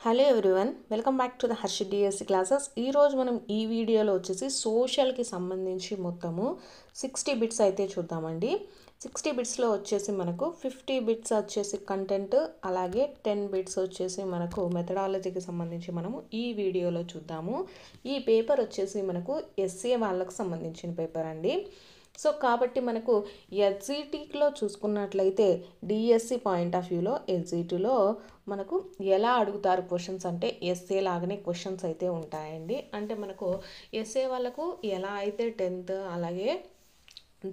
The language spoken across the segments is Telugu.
Hello everyone, welcome back to the Harshit DSC classes. ఈరోజు మనం ఈ వీడియోలో వచ్చేసి సోషల్కి సంబంధించి మొత్తము 60 బిట్స్ అయితే చూద్దామండి. 60 బిట్స్లో వచ్చేసి మనకు 50 బిట్స్ వచ్చేసి కంటెంట్, అలాగే 10 బిట్స్ వచ్చేసి మనకు మెథడాలజీకి సంబంధించి మనము ఈ వీడియోలో చూద్దాము. ఈ పేపర్ వచ్చేసి మనకు ఎస్ఏ వాళ్ళకు సంబంధించిన పేపర్ అండి. సో కాబట్టి మనకు ఎస్జిటిలో చూసుకున్నట్లయితే డిఎస్సి పాయింట్ ఆఫ్ వ్యూలో ఎస్జిటిలో మనకు ఎలా అడుగుతారు క్వశ్చన్స్ అంటే ఎస్ఏ లాగానే క్వశ్చన్స్ అయితే ఉంటాయండి. అంటే మనకు ఎస్ఏ వాళ్ళకు ఎలా అయితే 10th అలాగే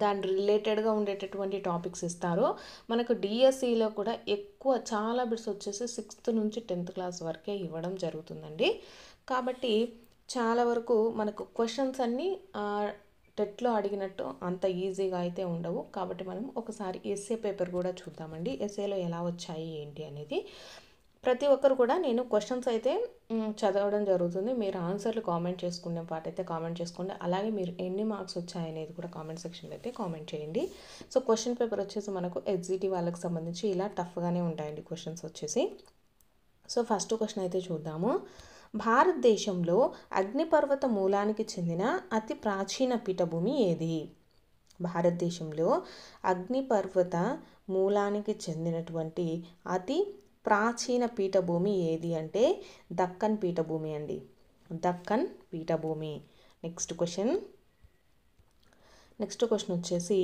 దాని రిలేటెడ్గా ఉండేటటువంటి టాపిక్స్ ఇస్తారో మనకు డిఎస్సిలో కూడా ఎక్కువ చాలా బిట్స్ వచ్చేసి 6th నుంచి 10th క్లాస్ వరకే ఇవ్వడం జరుగుతుందండి. కాబట్టి చాలా వరకు మనకు క్వశ్చన్స్ అన్నీ టెట్లో అడిగినట్టు అంత ఈజీగా అయితే ఉండవు. కాబట్టి మనం ఒకసారి ఎస్ఏ పేపర్ కూడా చూద్దామండి. ఎస్ఏలో ఎలా వచ్చాయి ఏంటి అనేది ప్రతి ఒక్కరు కూడా నేను క్వశ్చన్స్ అయితే చదవడం జరుగుతుంది. మీరు ఆన్సర్లు కామెంట్ చేసుకునే పార్ట్ అయితే కామెంట్ చేసుకోండి. అలాగే మీరు ఎన్ని మార్క్స్ వచ్చాయనేది కూడా కామెంట్ సెక్షన్లో అయితే కామెంట్ చేయండి. సో క్వశ్చన్ పేపర్ వచ్చేసి మనకు ఎస్జిటి వాళ్ళకి సంబంధించి ఇలా టఫ్గానే ఉంటాయండి క్వశ్చన్స్ వచ్చేసి. సో ఫస్ట్ క్వశ్చన్ అయితే చూద్దాము. భారతదేశంలో అగ్నిపర్వత మూలానికి చెందిన అతి ప్రాచీన పీఠభూమి ఏది? భారతదేశంలో అగ్నిపర్వత మూలానికి చెందినటువంటి అతి ప్రాచీన పీఠభూమి ఏది అంటే దక్కన్ పీఠభూమి అండి. దక్కన్ పీఠభూమి. నెక్స్ట్ క్వశ్చన్ వచ్చేసి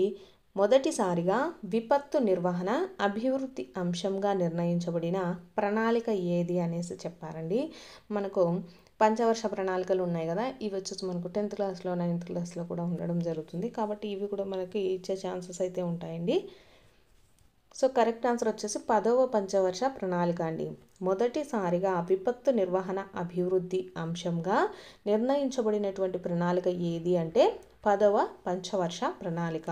మొదటిసారిగా విపత్తు నిర్వహణ అభివృద్ధి అంశంగా నిర్ణయించబడిన ప్రణాళిక ఏది అనేసి చెప్పారండి. మనకు పంచవర్ష ప్రణాళికలు ఉన్నాయి కదా, ఇవి వచ్చేసి మనకు 10th క్లాస్లో 9th క్లాస్లో కూడా ఉండడం జరుగుతుంది. కాబట్టి ఇవి కూడా మనకి ఇచ్చే ఛాన్సెస్ అయితే ఉంటాయండి. సో కరెక్ట్ ఆన్సర్ వచ్చేసి 10వ పంచవర్ష ప్రణాళిక అండి. మొదటిసారిగా విపత్తు నిర్వహణ అభివృద్ధి అంశంగా నిర్ణయించబడినటువంటి ప్రణాళిక ఏది అంటే 10వ పంచవర్ష ప్రణాళిక.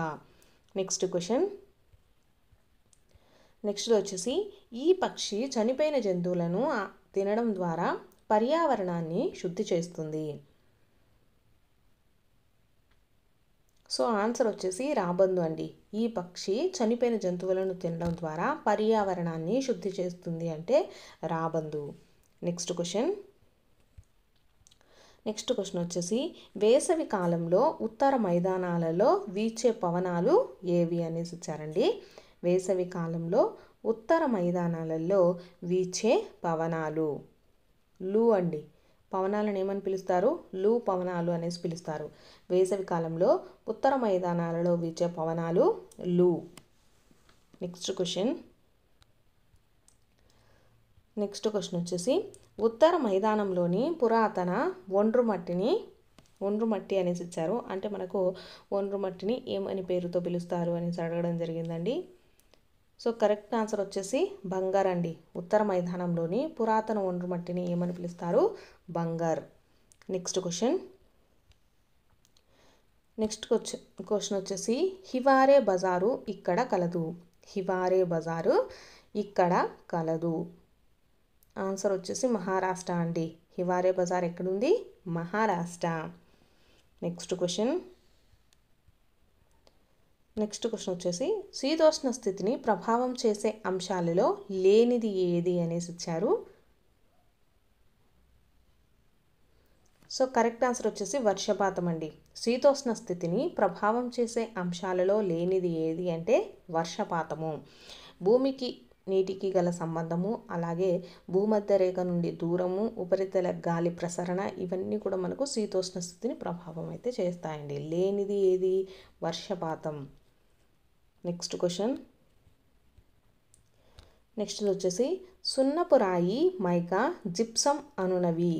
నెక్స్ట్ క్వశ్చన్ వచ్చేసి ఈ పక్షి చనిపోయిన జంతువులను తినడం ద్వారా పర్యావరణాన్ని శుద్ధి చేస్తుంది. సో ఆన్సర్ వచ్చేసి రాబందు అండి. ఈ పక్షి చనిపోయిన జంతువులను తినడం ద్వారా పర్యావరణాన్ని శుద్ధి చేస్తుంది అంటే రాబందు. నెక్స్ట్ క్వశ్చన్ వచ్చేసి వేసవి కాలంలో ఉత్తర మైదానాలలో వీచే పవనాలు ఏవి అనేసి ఇచ్చారండి. వేసవి కాలంలో ఉత్తర మైదానాలలో వీచే పవనాలు లూ అండి. పవనాలను ఏమని పిలుస్తారు? లూ పవనాలు అనేసి పిలుస్తారు. వేసవి కాలంలో ఉత్తర మైదానాలలో వీచే పవనాలు లూ. నెక్స్ట్ క్వశ్చన్ వచ్చేసి ఉత్తర మైదానంలోని పురాతన ఒండ్రు మట్టి అనేసి ఇచ్చారు. అంటే మనకు ఒండ్రు మట్టిని ఏమని పేరుతో పిలుస్తారు అనేసి అడగడం జరిగిందండి. సో కరెక్ట్ ఆన్సర్ వచ్చేసి బంగర్ అండి. ఉత్తర మైదానంలోని పురాతన ఒండ్రు మట్టిని ఏమని పిలుస్తారు? బంగర్. నెక్స్ట్ క్వశ్చన్ వచ్చేసి హివారే బజారు ఇక్కడ కలదు. హివారే బజారు ఇక్కడ కలదు. ఆన్సర్ వచ్చేసి మహారాష్ట్ర అండి. హివారే బజార్ ఎక్కడుంది? మహారాష్ట్ర. నెక్స్ట్ క్వశ్చన్ వచ్చేసి శీతోష్ణ స్థితిని ప్రభావం చేసే అంశాలలో లేనిది ఏది అనేసి ఇచ్చారు. సో కరెక్ట్ ఆన్సర్ వచ్చేసి వర్షపాతం అండి. శీతోష్ణ స్థితిని ప్రభావం చేసే అంశాలలో లేనిది ఏది అంటే వర్షపాతము. భూమికి నీటికి గల సంబంధము, అలాగే భూమధ్య రేఖ నుండి దూరము, ఉపరితల గాలి ప్రసరణ, ఇవన్నీ కూడా మనకు శీతోష్ణ స్థితిని ప్రభావం అయితే చేస్తాయండి. లేనిది ఏది? వర్షపాతం. నెక్స్ట్ క్వశ్చన్ వచ్చేసి సున్నపు రాయి, మైకా, జిప్సం అనునవి.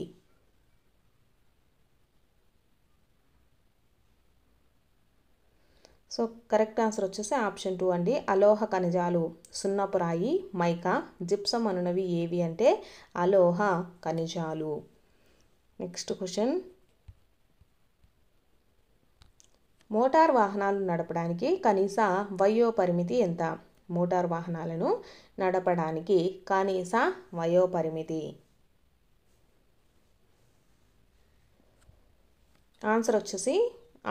సో కరెక్ట్ ఆన్సర్ వచ్చేసి ఆప్షన్ 2 అండి. అలోహ ఖనిజాలు. సున్నపు రాయి, మైకా, జిప్సం అనునవి ఏవి అంటే అలోహ ఖనిజాలు. నెక్స్ట్ క్వశ్చన్ మోటార్ వాహనాలు నడపడానికి కనీస వయోపరిమితి ఎంత? మోటార్ వాహనాలను నడపడానికి కనీస వయోపరిమితి. ఆన్సర్ వచ్చేసి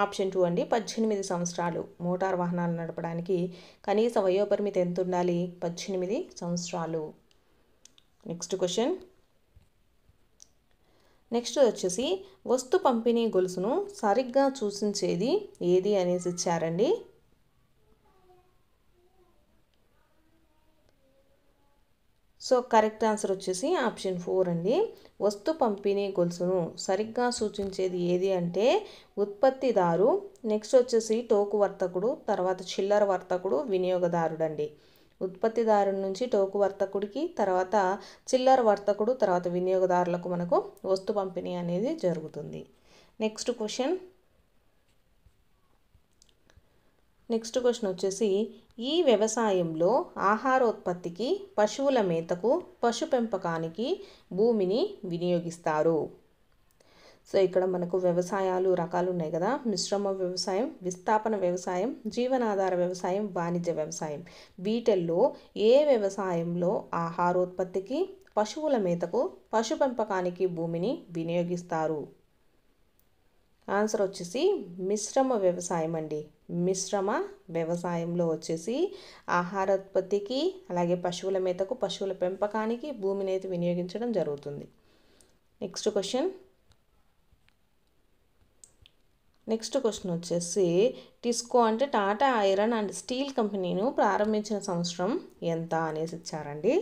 ఆప్షన్ 2 అండి. 18 సంవత్సరాలు. మోటార్ వాహనాలు నడపడానికి కనీస వయోపరిమితి ఎంత ఉండాలి? 18 సంవత్సరాలు. నెక్స్ట్ క్వశ్చన్ నెక్స్ట్ వచ్చేసి వస్తు పంపిణీ గొలుసును సరిగ్గా సూచించేది ఏది అనేసి ఇచ్చారండి. సో కరెక్ట్ ఆన్సర్ వచ్చేసి ఆప్షన్ 4 అండి. వస్తు పంపిణీ గొలుసును సరిగ్గా సూచించేది ఏది అంటే ఉత్పత్తిదారు, నెక్స్ట్ వచ్చేసి టోకు వర్తకుడు, తర్వాత చిల్లర వర్తకుడు, వినియోగదారుడు అండి. ఉత్పత్తిదారు నుంచి టోకు వర్తకుడికి, తర్వాత చిల్లర వర్తకుడు, తర్వాత వినియోగదారులకు మనకు వస్తు పంపిణీ అనేది జరుగుతుంది. నెక్స్ట్ క్వశ్చన్ వచ్చేసి ఈ వ్యవసాయంలో ఆహారోత్పత్తికి, పశువుల మేతకు, పశు పెంపకానికి భూమిని వినియోగిస్తారు. సో ఇక్కడ మనకు వ్యవసాయాలు రకాలు ఉన్నాయి కదా, మిశ్రమ వ్యవసాయం, విస్థాపన వ్యవసాయం, జీవనాధార వ్యవసాయం, వాణిజ్య వ్యవసాయం. వీటిల్లో ఏ వ్యవసాయంలో ఆహారోత్పత్తికి, పశువుల మేతకు, పశు పెంపకానికి భూమిని వినియోగిస్తారు? ఆన్సర్ వచ్చేసి మిశ్రమ వ్యవసాయం అండి. మిశ్రమ వ్యవసాయంలో వచ్చేసి ఆహారోత్పత్తికి, అలాగే పశువుల మేతకు, పశువుల పెంపకానికి భూమిని అయితే వినియోగించడం జరుగుతుంది. నెక్స్ట్ క్వశ్చన్ వచ్చేసి టిస్కో అంటే టాటా ఐరన్ అండ్ స్టీల్ కంపెనీను ప్రారంభించిన సంవత్సరం ఎంత అనేసి ఇచ్చారండి.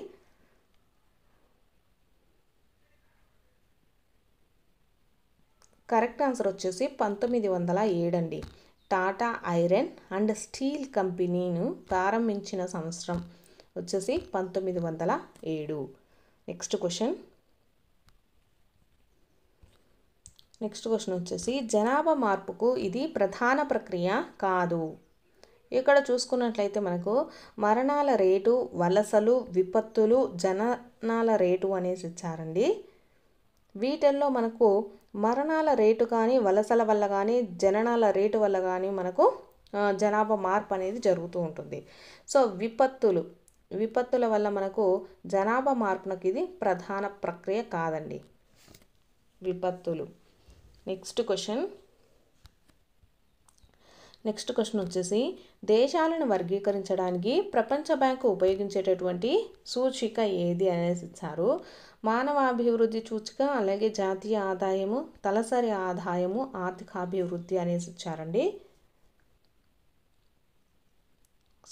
కరెక్ట్ ఆన్సర్ వచ్చేసి 1907 అండి. టాటా ఐరన్ అండ్ స్టీల్ కంపెనీను ప్రారంభించిన సంవత్సరం వచ్చేసి 1907. నెక్స్ట్ క్వశ్చన్ వచ్చేసి జనాభా మార్పుకు ఇది ప్రధాన ప్రక్రియ కాదు. ఇక్కడ చూసుకున్నట్లయితే మనకు మరణాల రేటు, వలసలు, విపత్తులు, జననాల రేటు అనేసి ఇచ్చారండి. వీటిల్లో మనకు మరణాల రేటు కానీ, వలసల వల్ల కానీ, జననాల రేటు వల్ల కానీ మనకు జనాభా మార్పు అనేది జరుగుతూ ఉంటుంది. సో విపత్తుల వల్ల మనకు జనాభా మార్పునకు ఇది ప్రధాన ప్రక్రియ కాదండి, విపత్తులు. నెక్స్ట్ క్వశ్చన్ వచ్చేసి దేశాలను వర్గీకరించడానికి ప్రపంచ బ్యాంకు ఉపయోగించేటటువంటి సూచిక ఏది అనేసి ఇచ్చారు. మానవాభివృద్ధి సూచిక, అలాగే జాతీయ ఆదాయము, తలసరి ఆదాయము, ఆర్థికాభివృద్ధి అనేసి ఇచ్చారండి.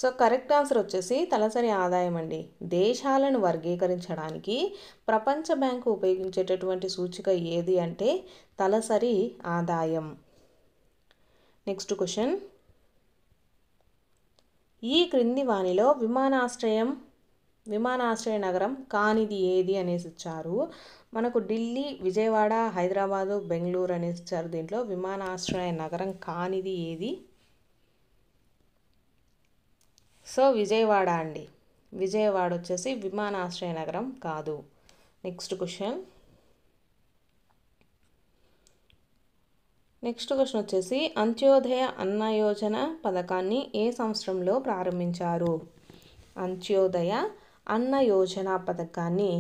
సో కరెక్ట్ ఆన్సర్ వచ్చేసి తలసరి ఆదాయం అండి. దేశాలను వర్గీకరించడానికి ప్రపంచ బ్యాంకు ఉపయోగించేటటువంటి సూచిక ఏది అంటే తలసరి ఆదాయం. నెక్స్ట్ క్వశ్చన్ ఈ క్రింది వానిలో విమానాశ్రయ నగరం కానిది ఏది అనేసి ఇచ్చారు. మనకు ఢిల్లీ, విజయవాడ, హైదరాబాదు, బెంగళూరు అనేసి ఇచ్చారు. దీంట్లో విమానాశ్రయ నగరం కానిది ఏది? సో విజయవాడ అండి. విజయవాడ వచ్చేసి విమానాశ్రయ నగరం కాదు. నెక్స్ట్ క్వశ్చన్ వచ్చేసి అంత్యోదయ అన్న యోజన పథకాన్ని ఏ సంవత్సరంలో ప్రారంభించారు? అంత్యోదయ అన్న యోజన పథకాన్ని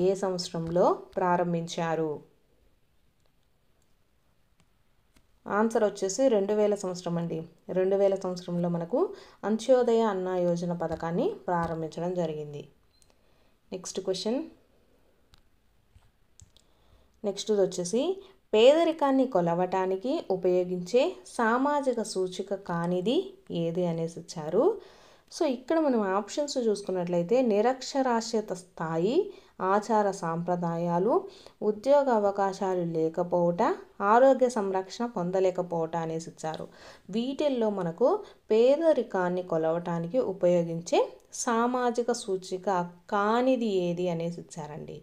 ఏ సంవత్సరంలో ప్రారంభించారు? ఆన్సర్ వచ్చేసి 2000 సంవత్సరం అండి. 2000 సంవత్సరంలో మనకు అంత్యోదయ అన్న యోజన పథకాన్ని ప్రారంభించడం జరిగింది. నెక్స్ట్ వచ్చేసి పేదరికాన్ని కొలవటానికి ఉపయోగించే సామాజిక సూచిక కానిది ఏది అనేసి ఇచ్చారు. సో ఇక్కడ మనం ఆప్షన్స్ చూసుకున్నట్లయితే నిరక్షరాస్యత స్థాయి, ఆచార సాంప్రదాయాలు, ఉద్యోగ అవకాశాలు లేకపోవట, ఆరోగ్య సంరక్షణ పొందలేకపోవట అనేసి ఇచ్చారు. వీటిల్లో మనకు పేదరికాన్ని కొలవటానికి ఉపయోగించే సామాజిక సూచిక కానిది ఏది అనేసి ఇచ్చారండి.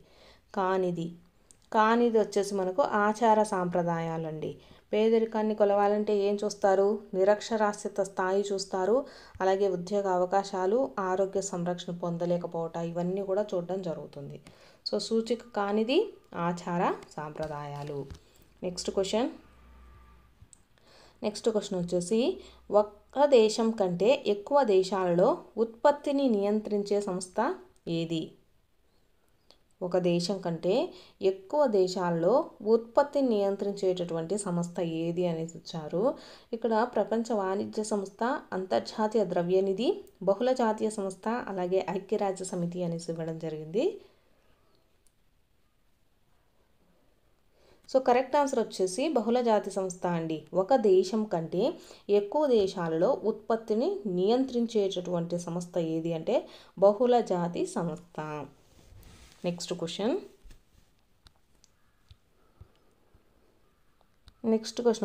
కానిది వచ్చేసి మనకు ఆచార సాంప్రదాయాలండి. పేదరికాన్ని కొలవాలంటే ఏం చూస్తారు? నిరక్షరాస్యత స్థాయి చూస్తారు, అలాగే ఉద్యోగ అవకాశాలు, ఆరోగ్య సంరక్షణ పొందలేకపోవటం, ఇవన్నీ కూడా చూడడం జరుగుతుంది. సో సూచిక కానిది ఆచార సాంప్రదాయాలు. నెక్స్ట్ క్వశ్చన్ వచ్చేసి ఒక్క దేశం కంటే ఎక్కువ దేశాలలో ఉత్పత్తిని నియంత్రించే సంస్థ ఏది? ఒక దేశం కంటే ఎక్కువ దేశాల్లో ఉత్పత్తిని నియంత్రించేటటువంటి సంస్థ ఏది అనేసి ఇచ్చారు. ఇక్కడ ప్రపంచ వాణిజ్య సంస్థ, అంతర్జాతీయ ద్రవ్యనిధి, బహుళ జాతీయ సంస్థ, అలాగే ఐక్యరాజ్య సమితి అనేసి ఇవ్వడం జరిగింది. సో కరెక్ట్ ఆన్సర్ వచ్చేసి బహుళజాతి సంస్థ అండి. ఒక దేశం కంటే ఎక్కువ దేశాలలో ఉత్పత్తిని నియంత్రించేటటువంటి సంస్థ ఏది అంటే బహుళజాతి సంస్థ. నెక్స్ట్ క్వశ్చన్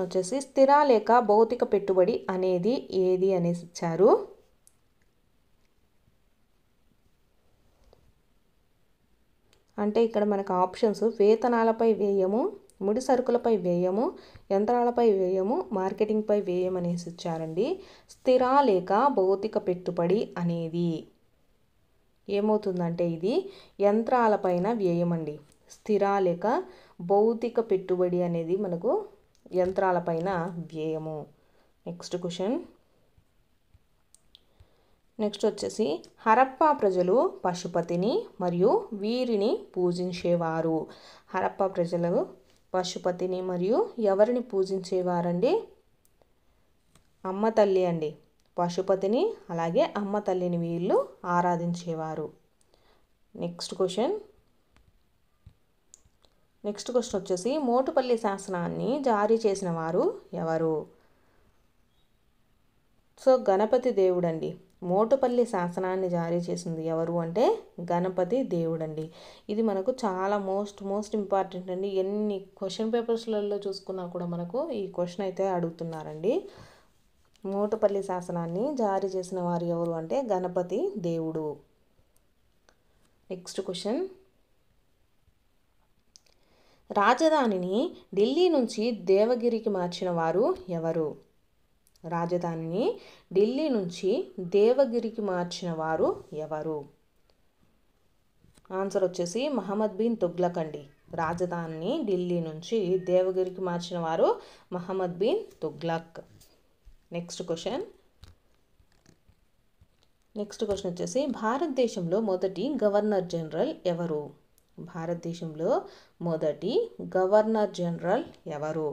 వచ్చేసి స్థిర లేక భౌతిక పెట్టుబడి అనేది ఏది అనేసి ఇచ్చారు. అంటే ఇక్కడ మనకు ఆప్షన్స్ వేతనాలపై వ్యయము, ముడి సరుకులపై వ్యయము, యంత్రాలపై వ్యయము, మార్కెటింగ్పై వ్యయం అనేసి ఇచ్చారండి. స్థిర లేక భౌతిక పెట్టుబడి అనేది ఏమవుతుందంటే ఇది యంత్రాలపైన వ్యయం అండి. స్థిర లేక భౌతిక పెట్టుబడి అనేది మనకు యంత్రాలపైన వ్యయము. నెక్స్ట్ క్వశ్చన్ వచ్చేసి హరప్పా ప్రజలు పశుపతిని మరియు వీరిని పూజించేవారు. హరప్పా ప్రజలు పశుపతిని మరియు ఎవరిని పూజించేవారండి? అమ్మ తల్లి అండి. పశుపతిని అలాగే అమ్మ తల్లిని వీళ్ళు ఆరాధించేవారు. నెక్స్ట్ క్వశ్చన్ వచ్చేసి మోటుపల్లి శాసనాన్ని జారీ చేసిన వారు ఎవరు? సో గణపతి దేవుడండి. మోటుపల్లి శాసనాన్ని జారీ చేసింది ఎవరు అంటే గణపతి దేవుడండి. ఇది మనకు చాలా మోస్ట్ ఇంపార్టెంట్ అండి. ఎన్ని క్వశ్చన్ పేపర్స్లలో చూసుకున్నా కూడా మనకు ఈ క్వశ్చన్ అయితే అడుగుతున్నారండి. మోటుపల్లి శాసనాన్ని జారీ చేసిన వారు ఎవరు అంటే గణపతి దేవుడు. నెక్స్ట్ క్వశ్చన్ రాజధానిని ఢిల్లీ నుంచి దేవగిరికి మార్చిన వారు ఎవరు? రాజధానిని ఢిల్లీ నుంచి దేవగిరికి మార్చిన వారు ఎవరు? ఆన్సర్ వచ్చేసి మహమ్మద్ బిన్ తుగ్లక్ అండి. రాజధానిని ఢిల్లీ నుంచి దేవగిరికి మార్చిన వారు మహమ్మద్ బిన్ తుగ్లక్. నెక్స్ట్ క్వశ్చన్ వచ్చేసి భారతదేశంలో మొదటి గవర్నర్ జనరల్ ఎవరు? భారతదేశంలో మొదటి గవర్నర్ జనరల్ ఎవరు?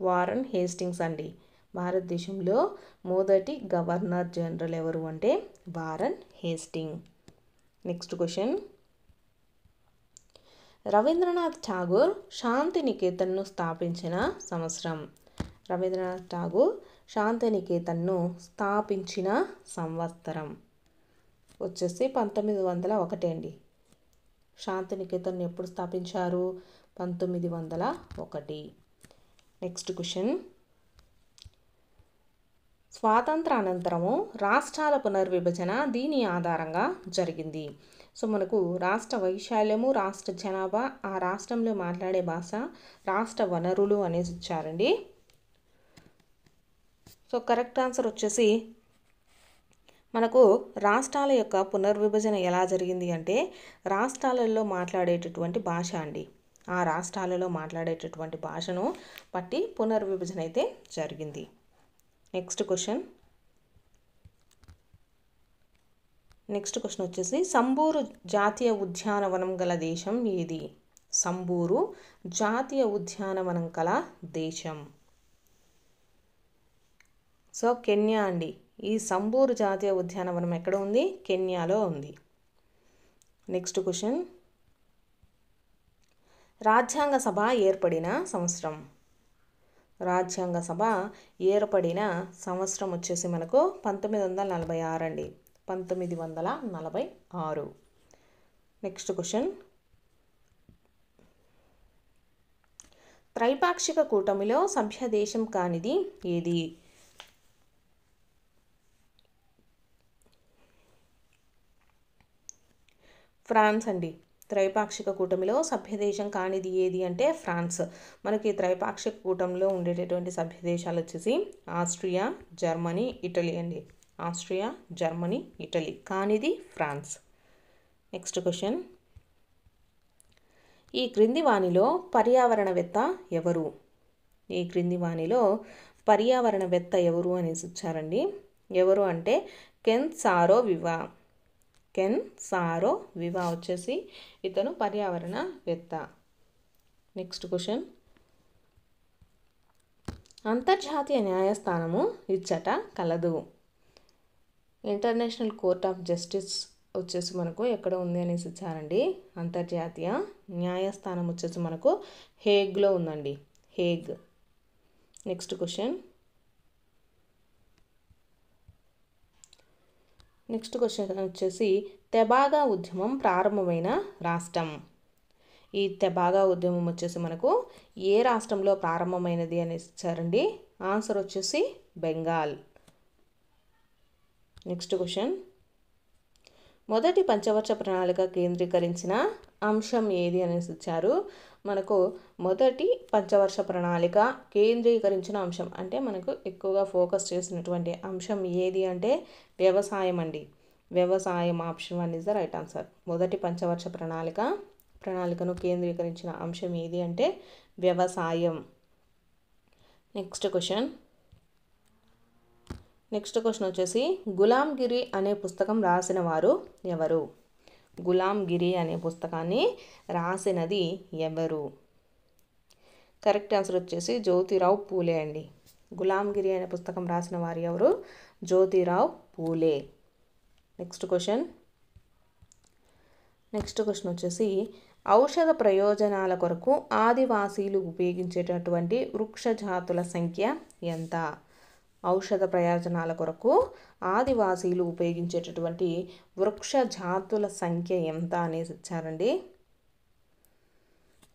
వారన్ హేస్టింగ్స్ అండి. భారతదేశంలో మొదటి గవర్నర్ జనరల్ ఎవరు అంటే Warren Hastings. Next question Rabindranath Tagore శాంతినికేతన్ను స్థాపించిన సంవత్సరం. రవీంద్రనాథ్ ఠాగూర్ శాంతినికేతన్ను స్థాపించిన సంవత్సరం వచ్చేసి 1901 అండి. శాంతినికేతన్ ఎప్పుడు స్థాపించారు? 1901. నెక్స్ట్ క్వశ్చన్ స్వాతంత్రానంతరము రాష్ట్రాల పునర్విభజన దీని ఆధారంగా జరిగింది. సో మనకు రాష్ట్ర వైశాల్యము, రాష్ట్ర జనాభా, ఆ రాష్ట్రంలో మాట్లాడే భాష, రాష్ట్ర వనరులు అనేసి ఇచ్చారండి. సో కరెక్ట్ ఆన్సర్ వచ్చేసి మనకు రాష్ట్రాల యొక్క పునర్విభజన ఎలా జరిగింది అంటే రాష్ట్రాలలో మాట్లాడేటటువంటి భాష అండి. ఆ రాష్ట్రాలలో మాట్లాడేటటువంటి భాషను బట్టి పునర్విభజన అయితే జరిగింది. నెక్స్ట్ క్వశ్చన్ వచ్చేసి సంబూరు జాతీయ ఉద్యానవనం గల దేశం ఏది? సంబూరు జాతీయ ఉద్యానవనం గల దేశం సో కెన్యా అండి. ఈ సంబూరు జాతీయ ఉద్యానవనం ఎక్కడ ఉంది? కెన్యాలో ఉంది. నెక్స్ట్ క్వశ్చన్ రాజ్యాంగ సభ ఏర్పడిన సంవత్సరం. రాజ్యాంగ సభ ఏర్పడిన సంవత్సరం వచ్చేసి మనకు 1946 అండి. 1946. నెక్స్ట్ క్వశ్చన్ త్రైపాక్షిక కూటమిలో సభ్య దేశం కానిది ఏది? ఫ్రాన్స్ అండి. త్రైపాక్షిక కూటమిలో సభ్యదేశం కానిది ఏది అంటే ఫ్రాన్స్. మనకి త్రైపాక్షిక కూటమిలో ఉండేటటువంటి సభ్య దేశాలు వచ్చేసి ఆస్ట్రియా, జర్మనీ, ఇటలీ అండి. Austria, Germany, Italy. కానిది ఫ్రాన్స్. నెక్స్ట్ క్వశ్చన్ ఈ క్రింది వానిలో పర్యావరణవేత్త ఎవరు? ఈ క్రింది వానిలో పర్యావరణవేత్త ఎవరు అనేసి ఇచ్చారండి. ఎవరు అంటే కెన్ సారో వివా. కెన్ సారో వివా వచ్చేసి ఇతను పర్యావరణవేత్త. నెక్స్ట్ క్వశ్చన్ అంతర్జాతీయ న్యాయస్థానము ఇచ్చట కలదు. ఇంటర్నేషనల్ కోర్ట్ ఆఫ్ జస్టిస్ వచ్చేసి మనకు ఎక్కడ ఉంది అనేసి ఇచ్చారండి. అంతర్జాతీయ న్యాయస్థానం వచ్చేసి మనకు హేగ్లో ఉందండి. హేగ్. నెక్స్ట్ క్వశ్చన్ వచ్చేసి తెబాగా ఉద్యమం ప్రారంభమైన రాష్ట్రం. ఈ తెబాగా ఉద్యమం వచ్చేసి మనకు ఏ రాష్ట్రంలో ప్రారంభమైనది అనేసి ఇచ్చారండి. ఆన్సర్ వచ్చేసి బెంగాల్. నెక్స్ట్ క్వశ్చన్ మొదటి పంచవర్ష ప్రణాళిక కేంద్రీకరించిన అంశం ఏది అనేసి ఇచ్చారు. మనకు మొదటి పంచవర్ష ప్రణాళిక కేంద్రీకరించిన అంశం అంటే మనకు ఎక్కువగా ఫోకస్ చేసినటువంటి అంశం ఏది అంటే వ్యవసాయం అండి. వ్యవసాయం option 1 is the right answer. మొదటి పంచవర్ష ప్రణాళికను కేంద్రీకరించిన అంశం ఏది అంటే వ్యవసాయం. నెక్స్ట్ క్వశ్చన్ వచ్చేసి గులాంగిరి అనే పుస్తకం రాసిన వారు ఎవరు? గులాంగిరి అనే పుస్తకాన్ని రాసినది ఎవరు? కరెక్ట్ ఆన్సర్ వచ్చేసి జ్యోతిరావు పూలే అండి. గులాంగిరి అనే పుస్తకం రాసిన వారు ఎవరు? జ్యోతిరావు పూలే. నెక్స్ట్ క్వశ్చన్ వచ్చేసి ఔషధ ప్రయోజనాల కొరకు ఆదివాసీలు ఉపయోగించేటటువంటి వృక్ష జాతుల సంఖ్య ఎంత? ఔషధ ప్రయోజనాల కొరకు ఆదివాసీలు ఉపయోగించేటటువంటి వృక్ష జాతుల సంఖ్య ఎంత అనేసి ఇచ్చారండి.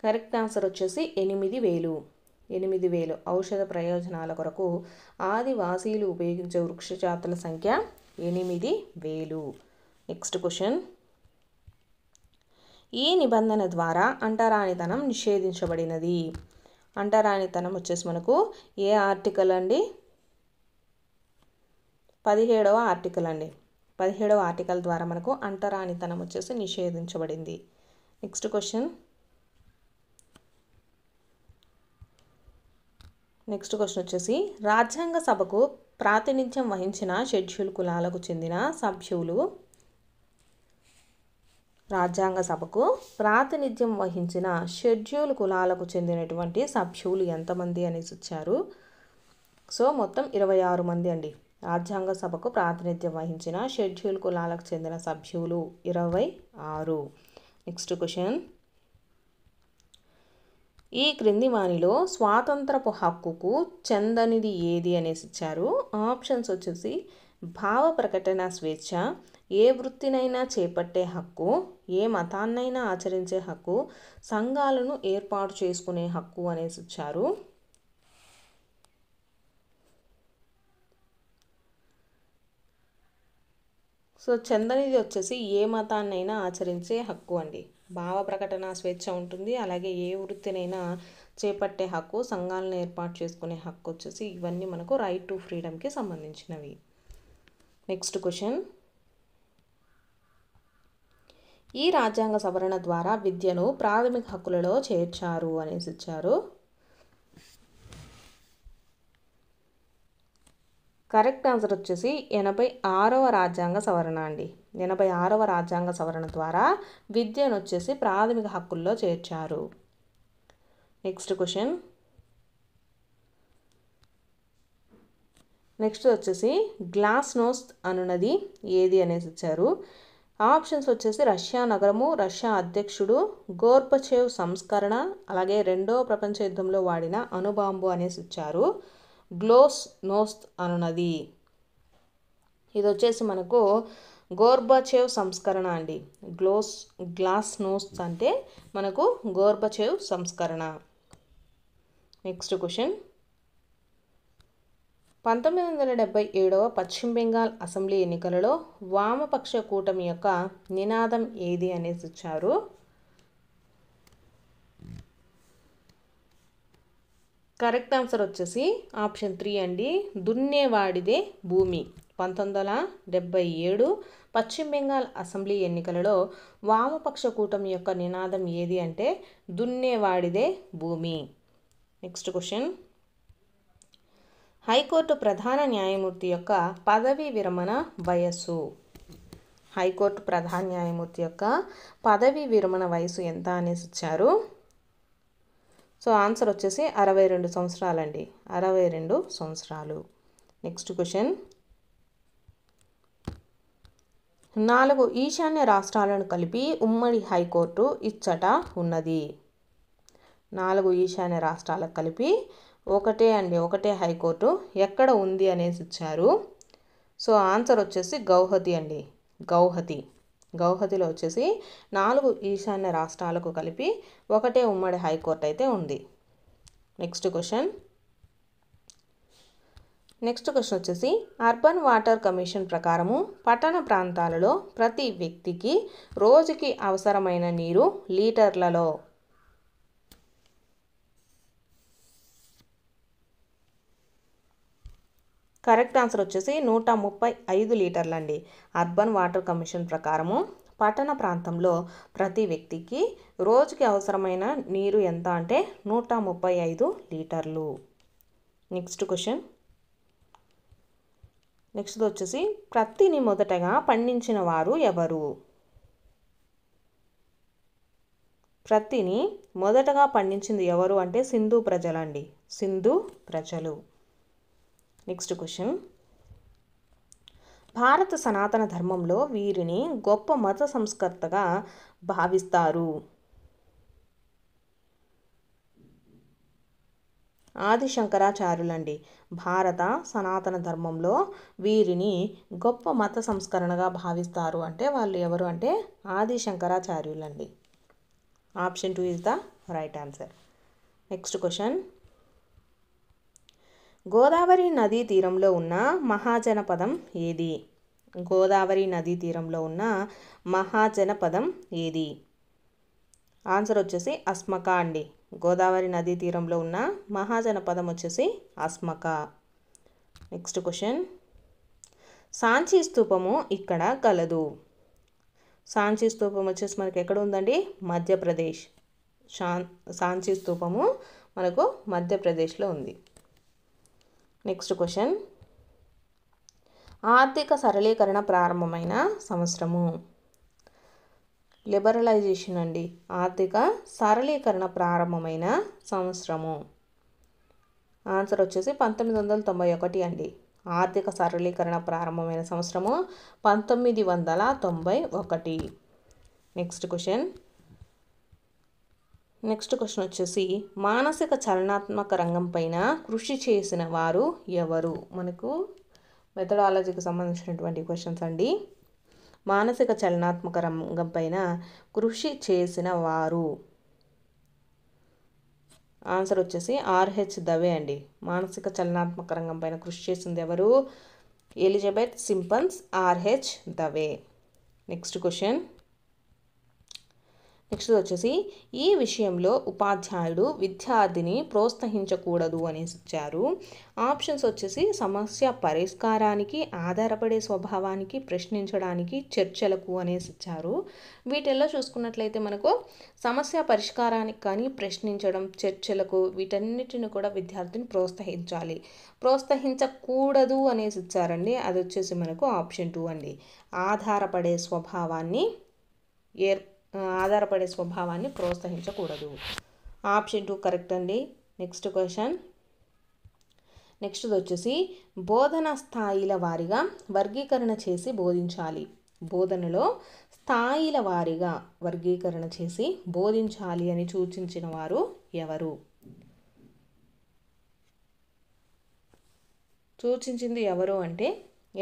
కరెక్ట్ ఆన్సర్ వచ్చేసి 8,000. ఔషధ ప్రయోజనాల కొరకు ఆదివాసీలు ఉపయోగించే వృక్ష జాతుల సంఖ్య 8,000. నెక్స్ట్ క్వశ్చన్ ఈ నిబంధన ద్వారా అంటరానితనం నిషేధించబడినది. అంటరానితనం వచ్చేసి మనకు ఏ ఆర్టికల్ అండి? 17వ ఆర్టికల్ అండి. 17వ ఆర్టికల్ ద్వారా మనకు అంటరానితనం వచ్చేసి నిషేధించబడింది. నెక్స్ట్ క్వశ్చన్ వచ్చేసి రాజ్యాంగ సభకు ప్రాతినిధ్యం వహించిన షెడ్యూల్ కులాలకు చెందిన సభ్యులు. రాజ్యాంగ సభకు ప్రాతినిధ్యం వహించిన షెడ్యూల్ కులాలకు చెందినటువంటి సభ్యులు ఎంతమంది అనేసి ఇచ్చారు. సో మొత్తం 26 మంది అండి. రాజ్యాంగ సభకు ప్రాతినిధ్యం వహించిన షెడ్యూల్ కులాలకు చెందిన సభ్యులు 26. నెక్స్ట్ క్వశ్చన్ ఈ క్రింది వానిలో స్వాతంత్రపు హక్కుకు చెందనిది ఏది అనేసి ఇచ్చారు. ఆప్షన్స్ వచ్చేసి భావ ప్రకటన స్వేచ్ఛ, ఏ వృత్తినైనా చేపట్టే హక్కు, ఏ మతాన్నైనా ఆచరించే హక్కు, సంఘాలను ఏర్పాటు చేసుకునే హక్కు అనేసి ఇచ్చారు. సో చెందనిది వచ్చేసి ఏ మతాన్నైనా ఆచరించే హక్కు అండి. భావ ప్రకటన స్వేచ్ఛ ఉంటుంది, అలాగే ఏ వృత్తినైనా చేపట్టే హక్కు, సంఘాలను ఏర్పాటు చేసుకునే హక్కు వచ్చేసి ఇవన్నీ మనకు రైట్ టు ఫ్రీడమ్కి సంబంధించినవి. నెక్స్ట్ క్వశ్చన్ ఈ రాజ్యాంగ సవరణ ద్వారా విద్యను ప్రాథమిక హక్కులలో చేర్చారు అనేసి ఇచ్చారు. కరెక్ట్ ఆన్సర్ వచ్చేసి 86వ రాజ్యాంగ సవరణ అండి. 86వ రాజ్యాంగ సవరణ ద్వారా విద్యను వచ్చేసి ప్రాథమిక హక్కుల్లో చేర్చారు. నెక్స్ట్ క్వశ్చన్ వచ్చేసి గ్లాస్నోస్ట్ అనున్నది ఏది అనేసి ఇచ్చారు. ఆప్షన్స్ వచ్చేసి రష్యా నగరము, రష్యా అధ్యక్షుడు, గోర్బచేవ్ సంస్కరణ, అలాగే 2వ ప్రపంచ యుద్ధంలో వాడిన అణుబాంబు అనేసి ఇచ్చారు. గ్లాస్నోస్ట్ అనున్నది ఇది వచ్చేసి మనకు గోర్బచేవ్ సంస్కరణ అండి. గ్లాస్నోస్ట్ అంటే మనకు గోర్బచేవ్ సంస్కరణ. నెక్స్ట్ క్వశ్చన్ 1977వ పశ్చిమ బెంగాల్ అసెంబ్లీ ఎన్నికలలో వామపక్ష కూటమి యొక్క నినాదం ఏది అనేసి ఇచ్చారు. కరెక్ట్ ఆన్సర్ వచ్చేసి ఆప్షన్ 3 అండి. దున్నేవాడిదే భూమి. 1977 పశ్చిమ బెంగాల్ అసెంబ్లీ ఎన్నికలలో వామపక్ష కూటమి యొక్క నినాదం ఏది అంటే దున్నేవాడిదే భూమి. నెక్స్ట్ క్వశ్చన్ హైకోర్టు ప్రధాన న్యాయమూర్తి యొక్క పదవీ విరమణ వయస్సు. హైకోర్టు ప్రధాన న్యాయమూర్తి యొక్క పదవీ విరమణ వయసు ఎంత అనేసి ఇచ్చారు. సో ఆన్సర్ వచ్చేసి 62 సంవత్సరాలండి. 62 సంవత్సరాలు. నెక్స్ట్ క్వశ్చన్ 4 ఈశాన్య రాష్ట్రాలను కలిపి ఉమ్మడి హైకోర్టు ఇచ్చట ఉన్నది. 4 ఈశాన్య రాష్ట్రాలకు కలిపి ఒకటే హైకోర్టు ఎక్కడ ఉంది అనేసి ఇచ్చారు. సో ఆన్సర్ వచ్చేసి గౌహతి అండి. గౌహతిలో వచ్చేసి 4 ఈశాన్య రాష్ట్రాలకు కలిపి ఒకటే ఉమ్మడి హైకోర్టు అయితే ఉంది. నెక్స్ట్ క్వశ్చన్ వచ్చేసి అర్బన్ వాటర్ కమిషన్ ప్రకారము పట్టణ ప్రాంతాలలో ప్రతి వ్యక్తికి రోజుకి అవసరమైన నీరు లీటర్లలో. కరెక్ట్ ఆన్సర్ వచ్చేసి 135 లీటర్లు అండి. అర్బన్ వాటర్ కమిషన్ ప్రకారము పట్టణ ప్రాంతంలో ప్రతి వ్యక్తికి రోజుకి అవసరమైన నీరు ఎంత అంటే 135 లీటర్లు. నెక్స్ట్ క్వశ్చన్ వచ్చేసి ప్రత్తిని మొదటగా పండించిన వారు ఎవరు? ప్రత్తిని మొదటగా పండించింది ఎవరు అంటే సింధు ప్రజలండి. సింధు ప్రజలు. నెక్స్ట్ క్వశ్చన్ భారత సనాతన ధర్మంలో వీరిని గొప్ప మత సంస్కర్తగా భావిస్తారు. ఆది శంకరాచార్యులండి. భారత సనాతన ధర్మంలో వీరిని గొప్ప మత సంస్కరణగా భావిస్తారు అంటే వాళ్ళు ఎవరు అంటే ఆది శంకరాచార్యులండి. Option 2 is the right answer. Next question Godavari నదీ తీరంలో ఉన్న మహాజనపదం ఏది? గోదావరి నదీ తీరంలో ఉన్న మహాజనపదం ఏది? ఆన్సర్ వచ్చేసి అస్మక అండి. గోదావరి నదీ తీరంలో ఉన్న మహాజనపదం వచ్చేసి అస్మక. నెక్స్ట్ క్వశ్చన్ సాంచి స్తూపము ఇక్కడ కలదు. సాంచి స్తూపం వచ్చేసి మనకి ఎక్కడ ఉందండి? మధ్యప్రదేశ్. సాంచి స్తూపము మనకు మధ్యప్రదేశ్లో ఉంది. నెక్స్ట్ క్వశ్చన్ ఆర్థిక సరళీకరణ ప్రారంభమైన సంవత్సరము. లిబరలైజేషన్ అండి. ఆర్థిక సరళీకరణ ప్రారంభమైన సంవత్సరము. ఆన్సర్ వచ్చేసి 1991 అండి. ఆర్థిక సరళీకరణ ప్రారంభమైన సంవత్సరము 1991. నెక్స్ట్ క్వశ్చన్ వచ్చేసి మానసిక చలనాత్మక రంగం పైన కృషి చేసిన వారు ఎవరు? మనకు మెథడాలజీకి సంబంధించినటువంటి క్వశ్చన్స్ అండి. మానసిక చలనాత్మక రంగం పైన కృషి చేసిన వారు. ఆన్సర్ వచ్చేసి ఆర్హెచ్ దవే అండి. మానసిక చలనాత్మక రంగం పైన కృషి చేసింది ఎవరు? Elizabeth Simpsons, R H Dave. Next question వచ్చేసి ఈ విషయంలో ఉపాధ్యాయుడు విద్యార్థిని ప్రోత్సహించకూడదు అనేసి ఇచ్చారు. ఆప్షన్స్ వచ్చేసి సమస్య పరిష్కారానికి, ఆధారపడే స్వభావానికి, ప్రశ్నించడానికి, చర్చలకు అనేసి ఇచ్చారు. వీటిల్లో చూసుకున్నట్లయితే మనకు సమస్య పరిష్కారానికి కానీ, ప్రశ్నించడం, చర్చలకు వీటన్నిటిని కూడా విద్యార్థిని ప్రోత్సహించకూడదు అనేసి ఇచ్చారండి. అది వచ్చేసి మనకు ఆప్షన్ 2 అండి. ఆధారపడే స్వభావాన్ని ప్రోత్సహించకూడదు. ఆప్షన్ 2 కరెక్ట్ అండి. నెక్స్ట్ క్వశ్చన్ వచ్చేసి బోధన స్థాయిల వారీగా వర్గీకరణ చేసి బోధించాలి. బోధనలో స్థాయిల వారీగా వర్గీకరణ చేసి బోధించాలి అని సూచించిన వారు ఎవరు? సూచించింది ఎవరు అంటే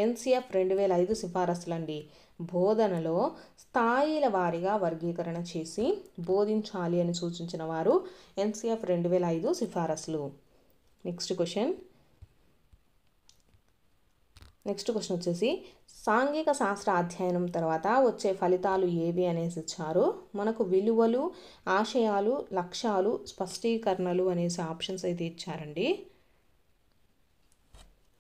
NCF 2005 సిఫారసులండి. బోధనలో స్థాయిల వారీగా వర్గీకరణ చేసి బోధించాలి అని సూచించిన వారు NCF 2005 సిఫారసులు. నెక్స్ట్ క్వశ్చన్ వచ్చేసి సాంఘిక శాస్త్ర అధ్యయనం తర్వాత వచ్చే ఫలితాలు ఏవి అనేసి ఇచ్చారు. మనకు విలువలు, ఆశయాలు, లక్ష్యాలు, స్పష్టీకరణలు అనేసి ఆప్షన్స్ అయితే ఇచ్చారండి.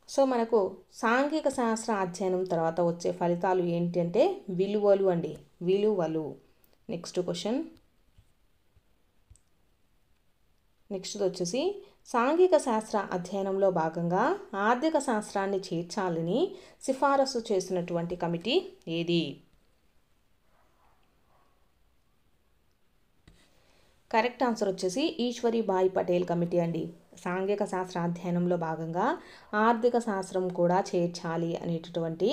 సో మనకు సాంఘిక శాస్త్ర అధ్యయనం తర్వాత వచ్చే ఫలితాలు ఏంటి అంటే విలువలు అండి. విలువలు. నెక్స్ట్ క్వశ్చన్ వచ్చేసి సాంఘిక శాస్త్ర అధ్యయనంలో భాగంగా ఆర్థిక శాస్త్రాన్ని చేర్చాలని సిఫారసు చేసినటువంటి కమిటీ ఏది? కరెక్ట్ ఆన్సర్ వచ్చేసి ఈశ్వరీబాయి పటేల్ కమిటీ అండి. సాంఘిక శాస్త్ర అధ్యయనంలో భాగంగా ఆర్థిక శాస్త్రం కూడా చేర్చాలి అనేటటువంటి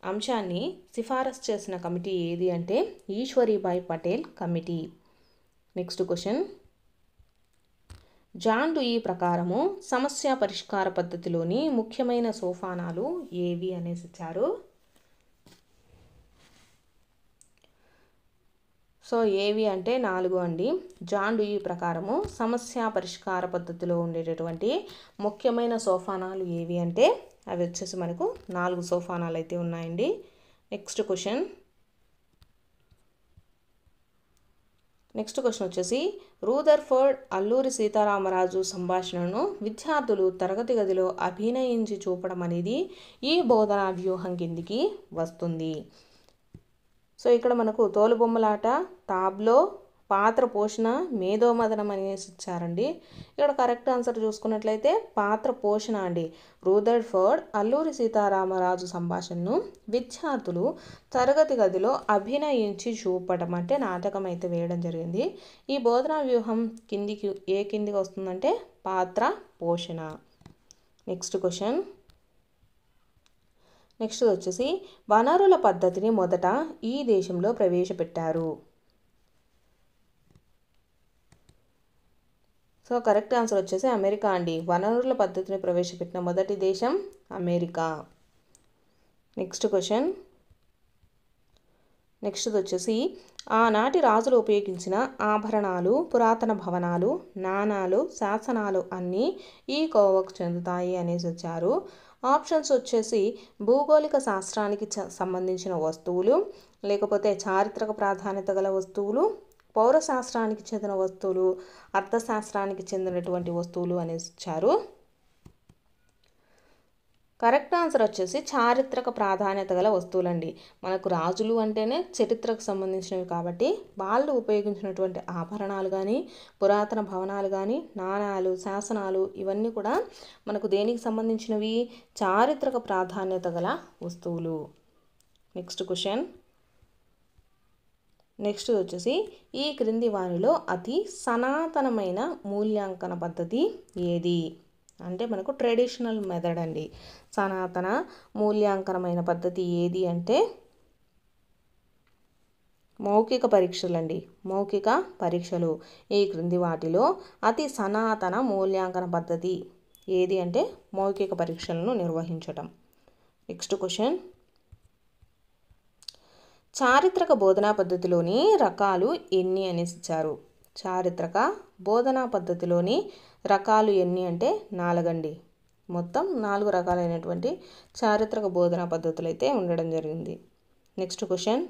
అంశాన్ని సిఫారసు చేసిన కమిటీ ఏది అంటే Eshwaribai Patel committee. Next question, John Dewey ప్రకారము సమస్య పరిష్కార పద్ధతిలోని ముఖ్యమైన సోపానాలు ఏవి అనేసి ఇచ్చారు. సో ఏవి అంటే 4 అండి. జాన్ డూయి ప్రకారము సమస్య పరిష్కార పద్ధతిలో ఉండేటటువంటి ముఖ్యమైన సోపానాలు ఏవి అంటే అవి వచ్చేసి మనకు 4 సోపానాలు అయితే ఉన్నాయండి. నెక్స్ట్ క్వశ్చన్ వచ్చేసి రూదర్ఫర్డ్ అల్లూరి సీతారామరాజు సంభాషణను విద్యార్థులు తరగతి గదిలో అభినయించి చూపడం అనేది ఈ బోధనా వ్యూహం కిందికి వస్తుంది. సో ఇక్కడ మనకు తోలుబొమ్మలాట, టాబ్లో, పాత్ర పోషణ, మేధోమథనం అనేసి ఇచ్చారండి. ఇక్కడ కరెక్ట్ ఆన్సర్ చూసుకున్నట్లయితే పాత్ర పోషణ అండి. రూదర్ఫర్డ్ అల్లూరి సీతారామరాజు సంభాషణను విద్యార్థులు తరగతి గదిలో అభినయించి చూపడం అంటే నాటకం అయితే వేయడం జరిగింది. ఈ బోధనా వ్యూహం కిందికి వస్తుందంటే పాత్ర పోషణ. నెక్స్ట్ క్వశ్చన్ వచ్చేసి వనరుల పద్ధతిని మొదట ఈ దేశంలో ప్రవేశపెట్టారు. సో కరెక్ట్ ఆన్సర్ వచ్చేసి అమెరికా అండి. వనరుల పద్ధతిని ప్రవేశపెట్టిన మొదటి దేశం అమెరికా. నెక్స్ట్ క్వశ్చన్ వచ్చేసి ఆనాటి రాజులు ఉపయోగించిన ఆభరణాలు, పురాతన భవనాలు, నాణాలు, శాసనాలు అన్నీ ఈ కోవకు చెందుతాయి అనేసి వచ్చారు. ఆప్షన్స్ వచ్చేసి భూగోళిక శాస్త్రానికి సంబంధించిన వస్తువులు, లేకపోతే చారిత్రక ప్రాధాన్యత గల వస్తువులు, పౌరశాస్త్రానికి చెందిన వస్తువులు, అర్థశాస్త్రానికి చెందినటువంటి వస్తువులు అనేసి ఇచ్చారు. కరెక్ట్ ఆన్సర్ వచ్చేసి చారిత్రక ప్రాధాన్యత గల వస్తువులండి. మనకు రాజులు అంటేనే చరిత్రకు సంబంధించినవి కాబట్టి వాళ్ళు ఉపయోగించినటువంటి ఆభరణాలు కానీ, పురాతన భవనాలు కానీ, నాణాలు, శాసనాలు ఇవన్నీ కూడా మనకు దేనికి సంబంధించినవి? చారిత్రక ప్రాధాన్యత గల వస్తువులు. నెక్స్ట్ క్వశ్చన్ వచ్చేసి ఈ క్రింది వానిలో అతి సనాతనమైన మూల్యాంకన పద్ధతి ఏది అంటే మనకు ట్రెడిషనల్ మెథడ్ అండి. సనాతన మూల్యాంకనమైన పద్ధతి ఏది అంటే మౌఖిక పరీక్షలండి. మౌఖిక పరీక్షలు. ఈ క్రింది వాటిలో అతి సనాతన మూల్యాంకన పద్ధతి ఏది అంటే మౌఖిక పరీక్షలను నిర్వహించటం. నెక్స్ట్ క్వశ్చన్ చారిత్రక బోధనా పద్ధతిలోని రకాలు ఎన్ని అనేసి ఇచ్చారు. చారిత్రక బోధనా పద్ధతిలోని రకాలు ఎన్ని అంటే 4 అండి. మొత్తం 4 రకాలైనటువంటి చారిత్రక బోధనా పద్ధతులు అయితే ఉండడం జరిగింది. నెక్స్ట్ క్వశ్చన్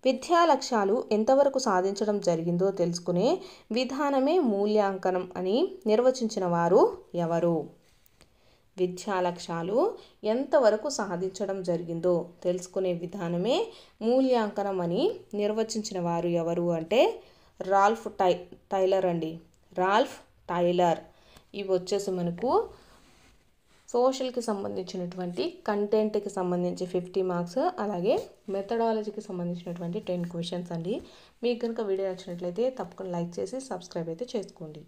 విద్యా లక్ష్యాలు ఎంతవరకు సాధించడం జరిగిందో తెలుసుకునే విధానమే మూల్యాంకనం అని నిర్వచించిన వారు ఎవరు? విద్యా లక్ష్యాలు ఎంతవరకు సాధించడం జరిగిందో తెలుసుకునే విధానమే మూల్యాంకనం అని నిర్వచించిన వారు ఎవరు అంటే రాల్ఫ్ టైలర్ అండి. Ralph Tyler. ఇవి వచ్చేసి మనకు సోషల్కి సంబంధించినటువంటి కంటెంట్కి సంబంధించి 50 మార్క్స్, అలాగే మెథడాలజీకి సంబంధించినటువంటి 10 క్వశ్చన్స్ అండి. మీకు కనుక వీడియో నచ్చినట్లయితే తప్పకుండా లైక్ చేసి సబ్స్క్రైబ్ అయితే చేసుకోండి.